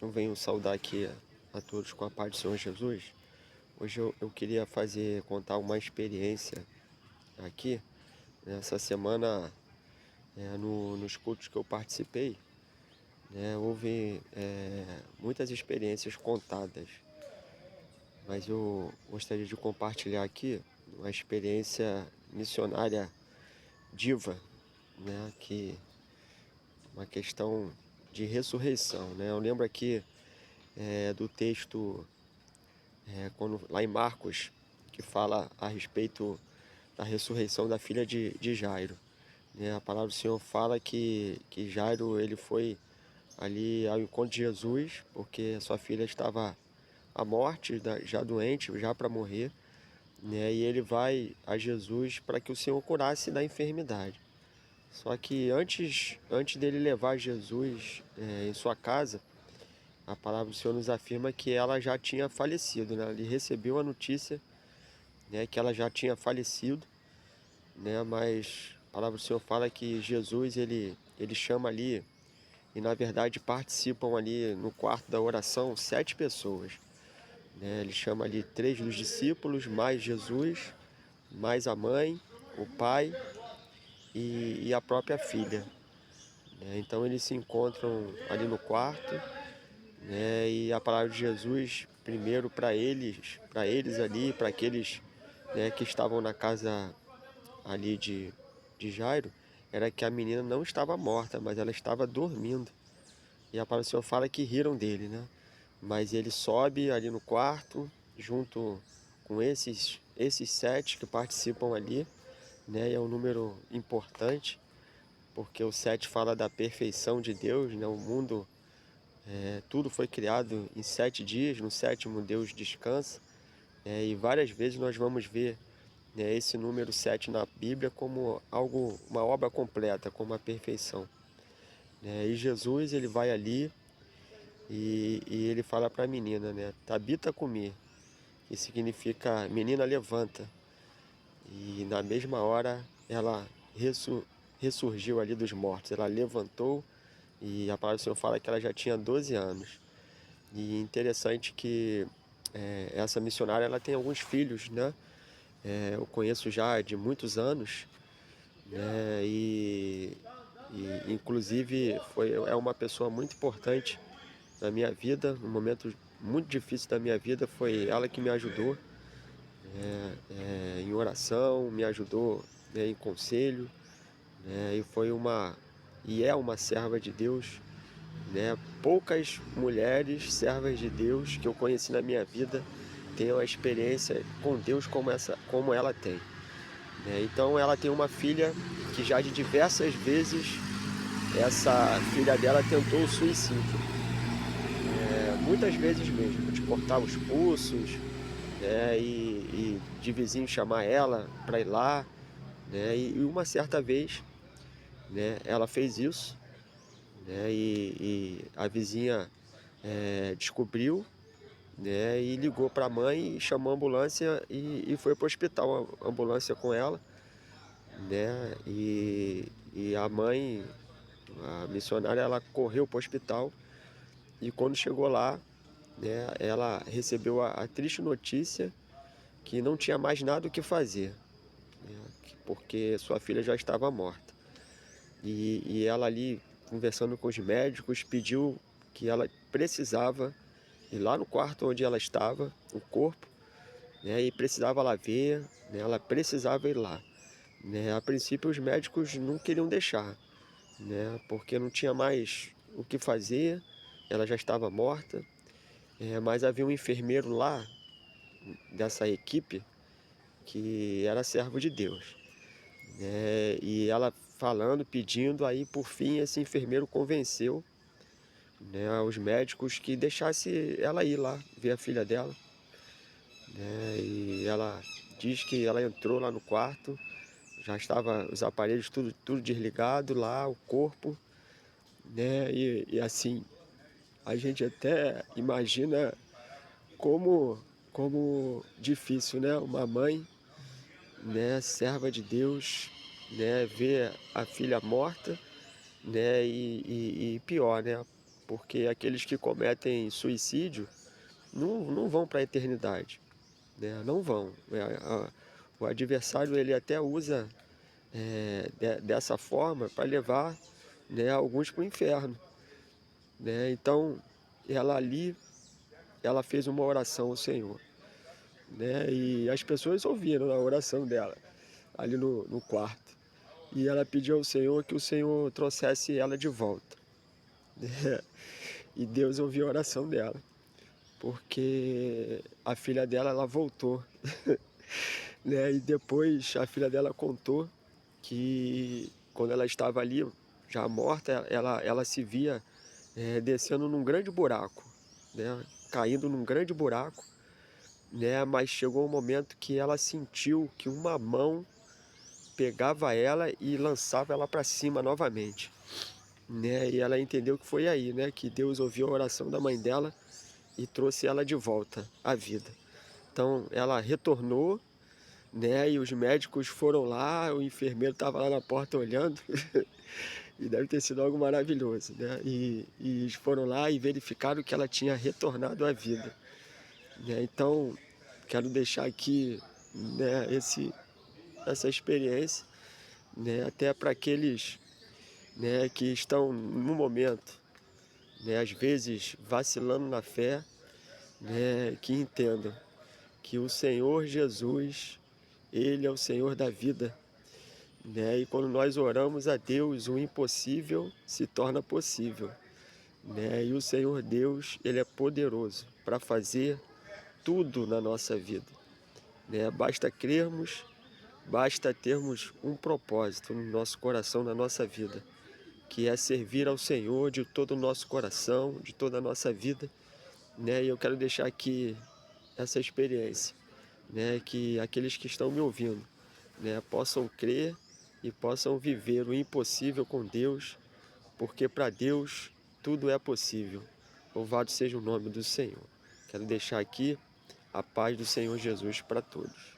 Eu venho saudar aqui a todos com a paz do Senhor Jesus. Hoje eu queria contar uma experiência aqui. Essa semana, nos cultos que eu participei, houve muitas experiências contadas, mas eu gostaria de compartilhar aqui uma experiência missionária diva, que uma questão de ressurreição, Eu lembro aqui do texto quando, lá em Marcos, que fala a respeito da ressurreição da filha de Jairo. A palavra do Senhor fala que Jairo ele foi ali ao encontro de Jesus, porque sua filha estava à morte, já doente, já para morrer, e ele vai a Jesus para que o Senhor curasse da enfermidade. Só que antes dele levar Jesus em sua casa, a palavra do Senhor nos afirma que ela já tinha falecido, Ele recebeu a notícia, que ela já tinha falecido, Mas a palavra do Senhor fala que Jesus, ele chama ali, e na verdade participam ali no quarto da oração 7 pessoas, Ele chama ali 3 dos discípulos, mais Jesus, mais a mãe, o pai e a própria filha, Então eles se encontram ali no quarto, e a palavra de Jesus, primeiro para eles ali, para aqueles, que estavam na casa ali de Jairo, era que a menina não estava morta, mas ela estava dormindo. E a palavra do Senhor fala que riram dele, Mas ele sobe ali no quarto, junto com esses 7 que participam ali, E é um número importante, porque o 7 fala da perfeição de Deus, O mundo, tudo foi criado em 7 dias, no sétimo Deus descansa, E várias vezes nós vamos ver, esse número 7 na Bíblia como algo, uma obra completa, como a perfeição, E Jesus, ele vai ali e ele fala para a menina, Tabita cumi, que significa menina levanta. E na mesma hora ela ressurgiu ali dos mortos, ela levantou, e a palavra do Senhor fala que ela já tinha 12 anos. E interessante que essa missionária, ela tem alguns filhos, Eu conheço já de muitos anos, e inclusive é uma pessoa muito importante na minha vida, num momento muito difícil da minha vida, foi ela que me ajudou em oração, me ajudou, em conselho, e foi e é uma serva de Deus, Poucas mulheres servas de Deus que eu conheci na minha vida têm uma experiência com Deus como ela tem, Então ela tem uma filha que já de diversas vezes essa filha dela tentou o suicídio, muitas vezes mesmo, de cortar os pulsos, e de vizinho chamar ela para ir lá, e uma certa vez, ela fez isso, e a vizinha descobriu, e ligou para a mãe, chamou a ambulância e foi para o hospital, a ambulância com ela, e a mãe, a missionária, ela correu para o hospital, e quando chegou lá, ela recebeu a triste notícia que não tinha mais nada o que fazer, porque sua filha já estava morta. E ela ali, conversando com os médicos, pediu que ela precisava ir lá no quarto onde ela estava, o corpo, e precisava lá ver, ela precisava ir lá. A princípio os médicos não queriam deixar, porque não tinha mais o que fazer, ela já estava morta, mas havia um enfermeiro lá, dessa equipe, que era servo de Deus, e ela falando, pedindo, aí por fim esse enfermeiro convenceu, os médicos que deixasse ela ir lá ver a filha dela, e ela diz que ela entrou lá no quarto, já estava os aparelhos tudo desligado lá, o corpo, e assim, a gente até imagina como difícil, uma mãe, serva de Deus, ver a filha morta, e pior, porque aqueles que cometem suicídio não vão para a eternidade, né? Não vão. O adversário ele até usa dessa forma para levar, né, alguns para o inferno, né? Então, ela ali, ela fez uma oração ao Senhor, né? E as pessoas ouviram a oração dela ali no quarto. E ela pediu ao Senhor que o Senhor trouxesse ela de volta, né? E Deus ouviu a oração dela, porque a filha dela, ela voltou, né? E depois a filha dela contou que quando ela estava ali, já morta, ela se via descendo num grande buraco, né? Caindo num grande buraco, né? Mas chegou um momento que ela sentiu que uma mão pegava ela e lançava ela para cima novamente, né? E ela entendeu que foi aí, né, que Deus ouviu a oração da mãe dela e trouxe ela de volta à vida. Então ela retornou, né? E os médicos foram lá, o enfermeiro estava lá na porta olhando, e deve ter sido algo maravilhoso, né? E eles foram lá e verificaram que ela tinha retornado à vida, né? Então quero deixar aqui, né, essa experiência, né, até para aqueles, né, que estão no momento, né, às vezes vacilando na fé, né, que entendam que o Senhor Jesus, Ele é o Senhor da vida, né? E quando nós oramos a Deus, o impossível se torna possível, né? E o Senhor Deus, Ele é poderoso para fazer tudo na nossa vida, né? Basta crermos, basta termos um propósito no nosso coração, na nossa vida, que é servir ao Senhor de todo o nosso coração, de toda a nossa vida, né? E eu quero deixar aqui essa experiência, né? Que aqueles que estão me ouvindo, né, possam crer e possam viver o impossível com Deus, porque para Deus tudo é possível. Louvado seja o nome do Senhor. Quero deixar aqui a paz do Senhor Jesus para todos.